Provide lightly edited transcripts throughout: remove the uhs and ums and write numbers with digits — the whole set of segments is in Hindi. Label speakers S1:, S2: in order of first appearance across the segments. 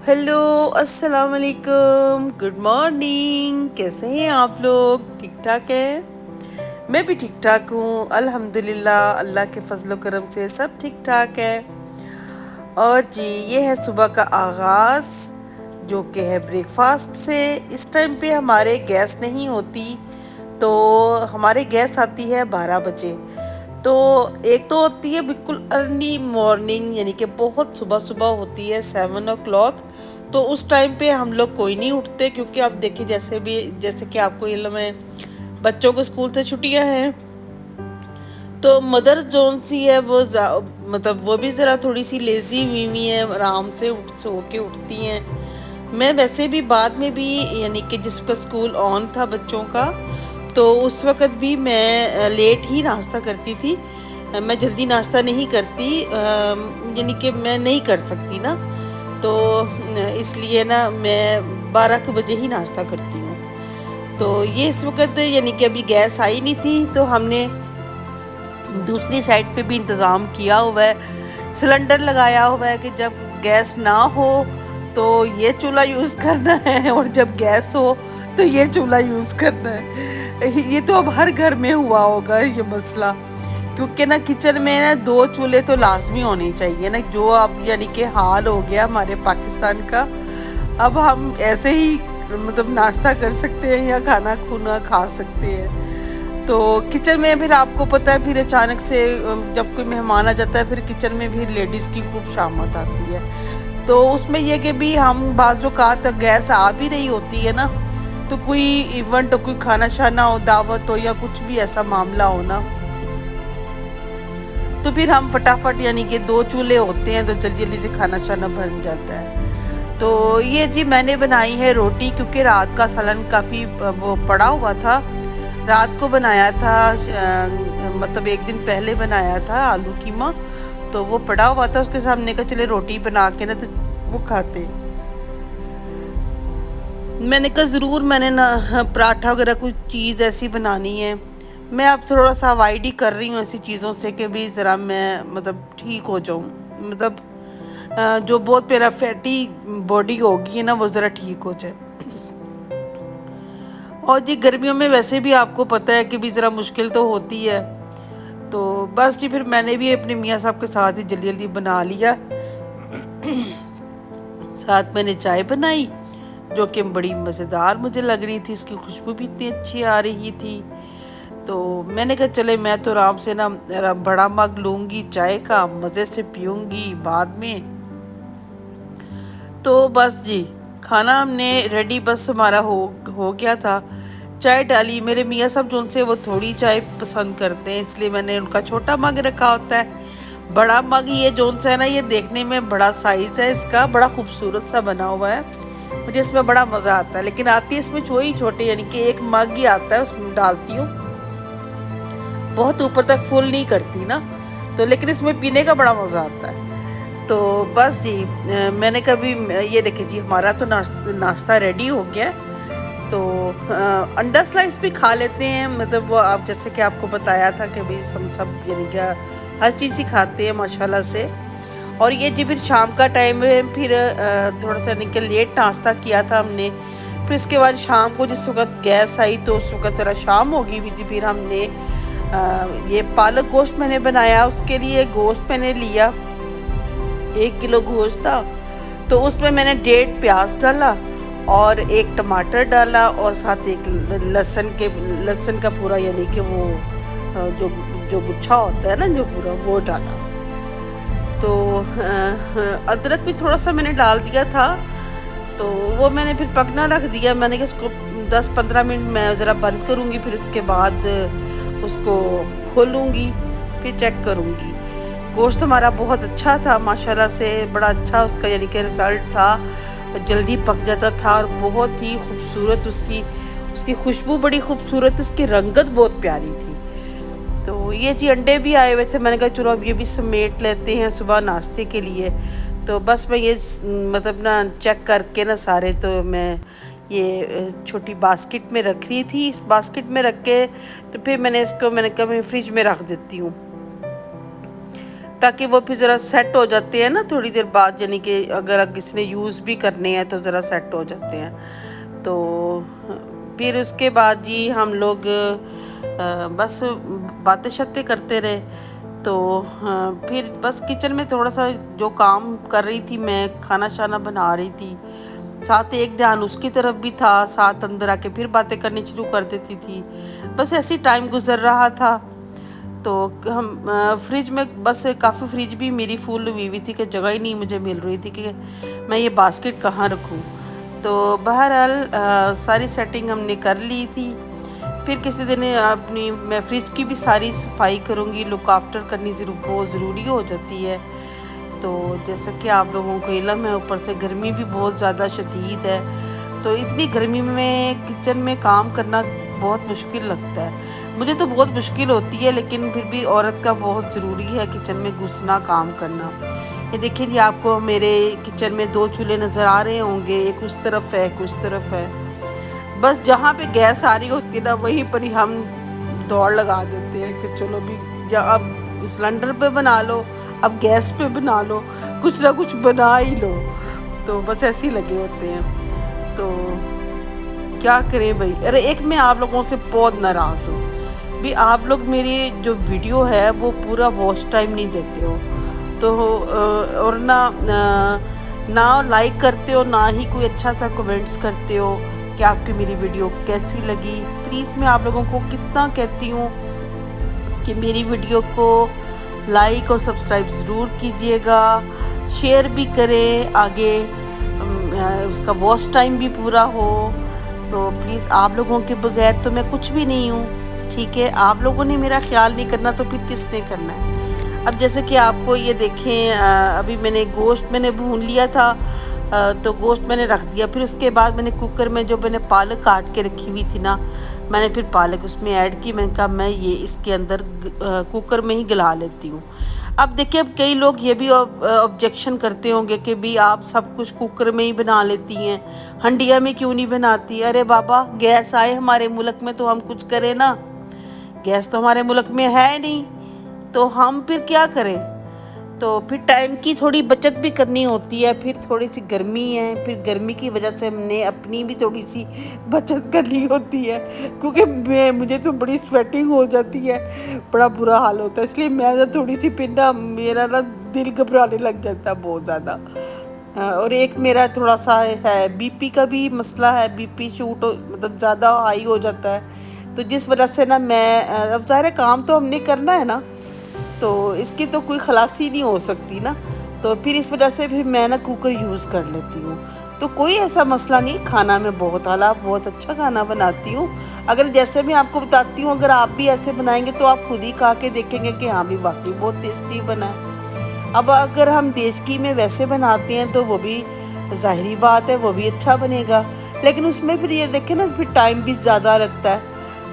S1: हेलो, अस्सलाम वालेकुम, गुड मॉर्निंग। कैसे हैं आप लोग? ठीक ठाक हैं? मैं भी ठीक ठाक हूँ अल्हम्दुलिल्लाह। अल्लाह के फजलो करम से सब ठीक ठाक है। और जी, ये है सुबह का आगाज़ जो कि है ब्रेकफास्ट से। इस टाइम पे हमारे गैस नहीं होती, तो हमारे गैस आती है 12 बजे। तो एक तो होती है बिल्कुल अर्ली मॉर्निंग, यानी कि बहुत सुबह सुबह होती है 7 o'clock। तो उस टाइम पे हम लोग कोई नहीं उठते, क्योंकि आप देखिए जैसे कि आपको इल्म है, बच्चों को स्कूल से छुट्टियां हैं। तो मदर्स जोन सी है वो मतलब वो भी ज़रा थोड़ी सी लेज़ी हुई हुई है, आराम से सो के उठती हैं। मैं वैसे भी बाद में भी, यानी कि जिसका स्कूल ऑन था बच्चों का, तो उस वक़्त भी मैं लेट ही नाश्ता करती थी। मैं जल्दी नाश्ता नहीं करती, यानी कि मैं नहीं कर सकती ना, तो इसलिए ना मैं 12 बजे ही नाश्ता करती हूँ। तो ये इस वक़्त यानी कि अभी गैस आई नहीं थी, तो हमने दूसरी साइड पे भी इंतज़ाम किया हुआ है, सिलेंडर लगाया हुआ है कि जब गैस ना हो तो ये चूल्हा यूज़ करना है, और जब गैस हो तो ये चूल्हा यूज़ करना है। ये तो अब हर घर में हुआ होगा ये मसला, क्योंकि ना किचन में ना 2 चूल्हे तो लाजमी होने चाहिए ना, जो अब यानी कि हाल हो गया हमारे पाकिस्तान का। अब हम ऐसे ही मतलब नाश्ता कर सकते हैं या खाना खुना खा सकते हैं। तो किचन में फिर आपको पता है, फिर अचानक से जब कोई मेहमान आ जाता है, फिर किचन में भी लेडीज़ की खूब शामत आती है। तो उसमें यह कि भी हम बाज़ औक़ात गैस आ भी रही होती है ना, तो कोई इवेंट हो, कोई खाना शाना हो, दावत हो, या कुछ भी ऐसा मामला हो ना, तो फिर हम फटाफट, यानी कि 2 चूल्हे होते हैं तो जल्दी जल्दी से खाना शाना बन जाता है। तो ये जी मैंने बनाई है रोटी, क्योंकि रात का सालन काफ़ी वो पड़ा हुआ था। रात को बनाया था, मतलब एक दिन पहले बनाया था आलू कीमा, तो वो पड़ा हुआ था। उसके सामने का चले रोटी बना के ना तो वो खाते। मैंने कहा ज़रूर मैंने ना पराठा वगैरह कुछ चीज़ ऐसी बनानी है। मैं अब थोड़ा सा अवॉइड ही कर रही हूँ ऐसी चीज़ों से, कि भी ज़रा मैं मतलब ठीक हो जाऊँ, मतलब जो बहुत मेरा फैटी बॉडी होगी ना वो ज़रा ठीक हो जाए। और जी गर्मियों में वैसे भी आपको पता है कि भी ज़रा मुश्किल तो होती है। तो बस जी फिर मैंने भी अपने मियाँ साहब के साथ ही जल्दी जल्दी बना लिया। साथ मैंने चाय बनाई, जो कि बड़ी मज़ेदार मुझे लग रही थी, उसकी खुशबू भी इतनी अच्छी आ रही थी। तो मैंने कहा चले मैं तो आराम से ना बड़ा मग लूँगी चाय का, मज़े से पीऊँगी बाद में। तो बस जी खाना हमने रेडी, बस हमारा हो गया था। चाय डाली, मेरे मियाँ साहब जो उनसे वो थोड़ी चाय पसंद करते हैं, इसलिए मैंने उनका छोटा मग रखा होता है। बड़ा मग ये जोन सा है ना, ये देखने में बड़ा साइज़ है इसका, बड़ा खूबसूरत सा बना हुआ है। मुझे इसमें बड़ा मज़ा आता है, लेकिन आती है इसमें वही छोटे, यानी कि एक मग ही आता है, उसमें डालती हूँ, बहुत ऊपर तक फुल नहीं करती ना, तो लेकिन इसमें पीने का बड़ा मज़ा आता है। तो बस जी मैंने कभी, ये देखिए जी हमारा तो नाश्ता रेडी हो गया है। तो अंडा स्लाइस भी खा लेते हैं, मतलब वो आप जैसे कि आपको बताया था कि भाई हम सब यानी क्या हर चीज़ ही खाते हैं माशाल्लाह से। और ये जी फिर शाम का टाइम है, फिर थोड़ा सा यानी कि लेट नाश्ता किया था हमने। फिर उसके बाद शाम को जिस वक्त गैस आई तो उस वक्त ज़रा शाम हो गई हुई थी, फिर हमने ये पालक गोश्त मैंने बनाया। उसके लिए गोश्त मैंने लिया, 1 किलो गोश्त था, तो उसमें मैंने 1.5 प्याज डाला और 1 टमाटर डाला, और साथ एक लहसुन का पूरा, यानी कि वो जो जो गुच्छा होता है ना, जो पूरा वो डाला। तो अदरक भी थोड़ा सा मैंने डाल दिया था, तो वो मैंने फिर पकना रख दिया। मैंने कहा इसको 10-15 मिनट मैं ज़रा बंद करूँगी, फिर उसके बाद उसको खोलूँगी, फिर चेक करूँगी। गोश्त हमारा बहुत अच्छा था माशाल्लाह से, बड़ा अच्छा उसका यानी कि रिज़ल्ट था, जल्दी पक जाता था, और बहुत ही खूबसूरत उसकी उसकी खुशबू बड़ी खूबसूरत, उसकी रंगत बहुत प्यारी थी। तो ये जी अंडे भी आए हुए थे, मैंने कहा चलो अब ये भी समेट लेते हैं सुबह नाश्ते के लिए। तो बस मैं ये मतलब ना चेक करके ना सारे, तो मैं ये छोटी बास्केट में रख रही थी। इस बास्केट में रख के तो फिर मैंने इसको, मैंने कहा मैं फ्रिज में रख देती हूँ। ताकि वो फिर ज़रा सेट हो जाते हैं ना थोड़ी देर बाद, यानी कि अगर किसी ने यूज़ भी करने हैं तो ज़रा सेट हो जाते हैं। तो फिर उसके बाद जी हम लोग बस बातें शातें करते रहे। तो फिर बस किचन में थोड़ा सा जो काम कर रही थी, मैं खाना शाना बना रही थी, साथ एक ध्यान उसकी तरफ भी था, साथ अंदर आके फिर बातें करनी शुरू कर देती थी। बस ऐसे ही टाइम गुजर रहा था। तो हम फ्रिज में बस काफ़ी, फ्रिज भी मेरी फुल हुई हुई थी कि जगह ही नहीं मुझे मिल रही थी कि मैं ये बास्केट कहाँ रखूँ। तो बहरहाल सारी सेटिंग हमने कर ली थी। फिर किसी दिन अपनी मैं फ्रिज की भी सारी सफाई करूँगी, लुक आफ्टर करनी बहुत ज़रूरी हो जाती है। तो जैसा कि आप लोगों को इल्म है, ऊपर से गर्मी भी बहुत ज़्यादा शदीद है। तो इतनी गर्मी में किचन में काम करना बहुत मुश्किल लगता है। मुझे तो बहुत मुश्किल होती है, लेकिन फिर भी औरत का बहुत ज़रूरी है किचन में घुसना, काम करना। ये देखिए जी, आपको मेरे किचन में 2 चूल्हे नज़र आ रहे होंगे, एक उस तरफ है, एक उस तरफ है। बस जहाँ पे गैस आ रही होती है ना, वहीं पर ही हम दौड़ लगा देते हैं कि चलो भी, या अब सिलेंडर पे बना लो, अब गैस पे बना लो, कुछ ना कुछ बना ही लो। तो बस ऐसे ही लगे होते हैं। तो क्या करें भाई। अरे एक मैं आप लोगों से बहुत नाराज़ हूँ भी, आप लोग मेरी जो वीडियो है वो पूरा वॉच टाइम नहीं देते हो। तो और ना लाइक करते हो, ना ही कोई अच्छा सा कमेंट्स करते हो कि आपकी मेरी वीडियो कैसी लगी। प्लीज़ मैं आप लोगों को कितना कहती हूँ कि मेरी वीडियो को लाइक और सब्सक्राइब ज़रूर कीजिएगा, शेयर भी करें आगे, उसका वॉच टाइम भी पूरा हो। तो प्लीज़, आप लोगों के बगैर तो मैं कुछ भी नहीं हूँ, ठीक है। आप लोगों ने मेरा ख्याल नहीं करना तो फिर किसने करना है। अब जैसे कि आपको ये देखें, अभी मैंने गोश्त मैंने भून लिया था, तो गोश्त मैंने रख दिया। फिर उसके बाद मैंने कुकर में जो मैंने पालक काट के रखी हुई थी ना, मैंने फिर पालक उसमें ऐड की। मैंने कहा मैं ये इसके अंदर कुकर में ही गला लेती हूँ। अब देखिए, अब कई लोग ये भी ऑब्जेक्शन करते होंगे कि भी आप सब कुछ कुकर में ही बना लेती हैं, हंडिया में क्यों नहीं बनाती। अरे बाबा, गैस आए हमारे मुल्क में तो हम कुछ करें ना। गैस तो हमारे मुल्क में है नहीं, तो हम फिर क्या करें। तो फिर टाइम की थोड़ी बचत भी करनी होती है। फिर थोड़ी सी गर्मी है, फिर गर्मी की वजह से हमने अपनी भी थोड़ी सी बचत करनी होती है, क्योंकि मुझे तो बड़ी स्वेटिंग हो जाती है, बड़ा बुरा हाल होता है। इसलिए मैं ना थोड़ी सी पिंडा, मेरा ना दिल घबराने लग जाता है बहुत ज़्यादा। और एक मेरा थोड़ा सा है, बीपी का भी मसला है, बीपी शूट मतलब ज़्यादा हाई हो जाता है। तो जिस वजह से ना मैं, अब ज़ाहिर काम तो हमने करना है ना, तो इसकी तो कोई खलासी नहीं हो सकती ना। तो फिर इस वजह से फिर मैं ना कुकर यूज़ कर लेती हूँ। तो कोई ऐसा मसला नहीं, खाना में बहुत आला, बहुत अच्छा खाना बनाती हूँ। अगर जैसे मैं आपको बताती हूँ, अगर आप भी ऐसे बनाएंगे तो आप खुद ही खा के देखेंगे कि हाँ भी वाकई बहुत टेस्टी बना है। अब अगर हम देशकी में वैसे बनाते हैं तो वो भी ज़ाहिरी बात है, वो भी अच्छा बनेगा, लेकिन उसमें फिर ये देखें ना, फिर टाइम भी ज़्यादा लगता है।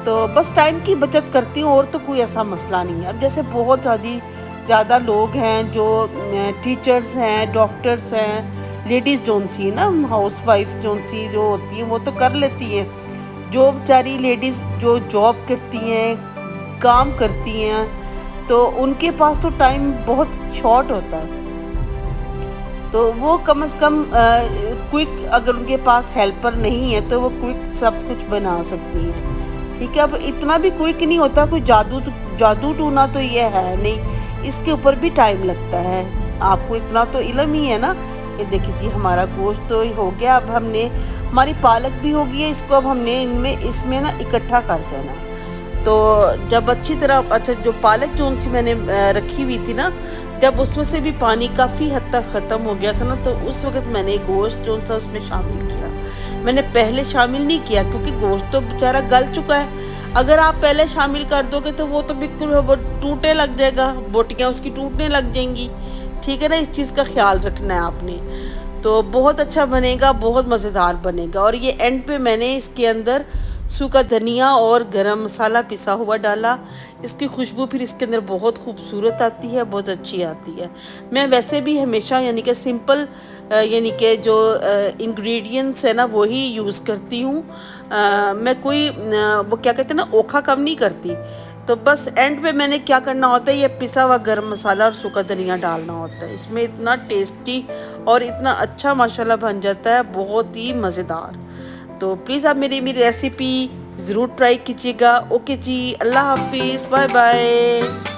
S1: तो बस टाइम की बचत करती हूँ, और तो कोई ऐसा मसला नहीं है। अब जैसे बहुत ज़्यादा लोग हैं जो टीचर्स हैं, डॉक्टर्स हैं, लेडीज़ जोन सी ना, हाउस वाइफ जोन सी जो होती हैं वो तो कर लेती हैं। जो बेचारी लेडीज़ जो जॉब करती हैं, काम करती हैं, तो उनके पास तो टाइम बहुत शॉर्ट होता है। तो वो कम से कम क्विक, अगर उनके पास हेल्पर नहीं है तो वो क्विक सब कुछ बना सकती हैं, ठीक है। अब इतना भी क्विक नहीं होता, कोई जादू टूना तो ये है नहीं, इसके ऊपर भी टाइम लगता है। आपको इतना तो इल्म ही है ना। ये देखिए जी, हमारा गोश्त तो हो गया। अब हमने, हमारी पालक भी हो गई है, इसको अब हमने इसमें ना इकट्ठा कर देना है। तो जब अच्छी तरह, अच्छा जो पालक जो सी मैंने रखी हुई थी ना, जब उसमें से भी पानी काफ़ी हद तक ख़त्म हो गया था ना, तो उस वक्त मैंने गोश्त जो सा उसमें शामिल किया। मैंने पहले शामिल नहीं किया क्योंकि गोश्त तो बेचारा गल चुका है। अगर आप पहले शामिल कर दोगे तो वो तो बिल्कुल वो टूटने लग जाएगा, बोटियाँ उसकी टूटने लग जाएंगी, ठीक है ना। इस चीज़ का ख्याल रखना है आपने। तो बहुत अच्छा बनेगा, बहुत मज़ेदार बनेगा। और ये एंड पे मैंने इसके अंदर सूखा धनिया और गरम मसाला पिसा हुआ डाला। इसकी खुशबू फिर इसके अंदर बहुत खूबसूरत आती है, बहुत अच्छी आती है। मैं वैसे भी हमेशा यानी कि सिंपल, यानी कि जो इंग्रेडिएंट्स है ना वही यूज़ करती हूँ। मैं कोई वो क्या कहते हैं ना, ओखा कम नहीं करती। तो बस एंड पे मैंने क्या करना होता है, ये पिसा हुआ गरम मसाला और सूखा धनिया डालना होता है। इसमें इतना टेस्टी और इतना अच्छा माशाल्लाह बन जाता है, बहुत ही मज़ेदार। तो प्लीज़ आप मेरी मेरी रेसिपी ज़रूर ट्राई कीजिएगा। ओके जी, अल्लाह हाफिज़, बाय बाय।